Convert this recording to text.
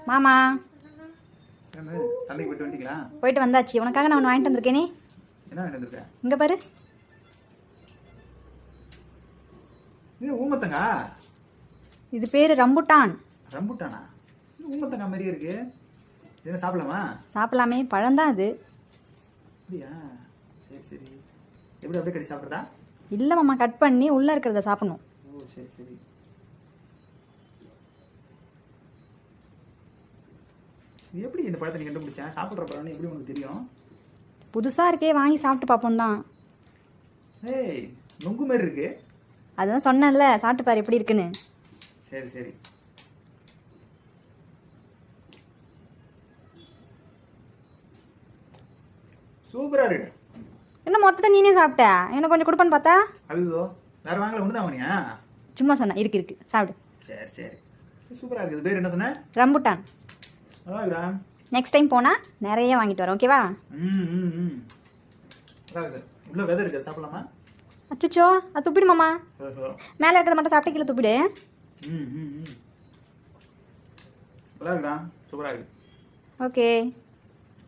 மாமா சந்தைக்கு போயிட்டு வந்துட்டீங்களா? போயிட்டு வந்தாச்சு. உனக்காக நான் ஒன்று வாங்கிட்டு வந்திருக்கேனே. என்ன வாங்கிட்டு வந்திருக்க? இங்கே பாரு. இது ஊமத்தங்கா. இது பேர் ரம்புட்டான். ரம்புட்டானா? ஊமத்தங்கா மாதிரியே இருக்கு. என்ன சாப்பிடலாமா? சாப்பிடலாமே, பழம்தான் அது. அப்படியா? சரி சரி. எப்படி அப்படியே கடி சாப்பிட்றதா? இல்லை மாமா, கட் பண்ணி உள்ளே இருக்கிறத சாப்பிடணும். ஓ சரி சரி. எப்படி இந்த பழத்தை நீ கண்டுபிடிச்சேன்? சாப்பிட்ற பழம்னு எப்படி உனக்கு தெரியும்? புதுசாக இருக்கே, வாங்கி சாப்பிட்டு பார்ப்போம் தான். ஏய், நொங்கு மாதிரி இருக்கு. அதான் சொன்னேன்ல, சாப்பிட்டு பாரு எப்படி இருக்குன்னு. சரி சரி. சூப்பரா இருக்கு. என்ன மொத்தத்தை நீனே சாப்பிட்ட? எனக்கு கொஞ்சம் கொடுப்பேன்னு பார்த்தா? ஐயோ, வேற வாங்கல, ஒன்று தான் வாங்கினியா? சும்மா சொன்னேன். இருக்கு இருக்கு, சாப்பிடு. சரி சரி. சூப்பரா இருக்குது. இது பேர் என்ன சொன்ன? ரம்புட்டான். அதான்டா. நெக்ஸ்ட் டைம் போனால் நிறைய வாங்கிட்டு வரேன், ஓகேவா? அதாவது உள்ள விதை இருக்கு, சாப்பிடலாமா? அச்சுச்சோ, அது துப்பிடு மாமா. ஓஹோ. மேலே இருக்கிறத மட்டும் சாப்பிட்டு கீழே துப்பிடு. நல்லா இருக்குடா, சூப்பரா இருக்கு. ஓகே.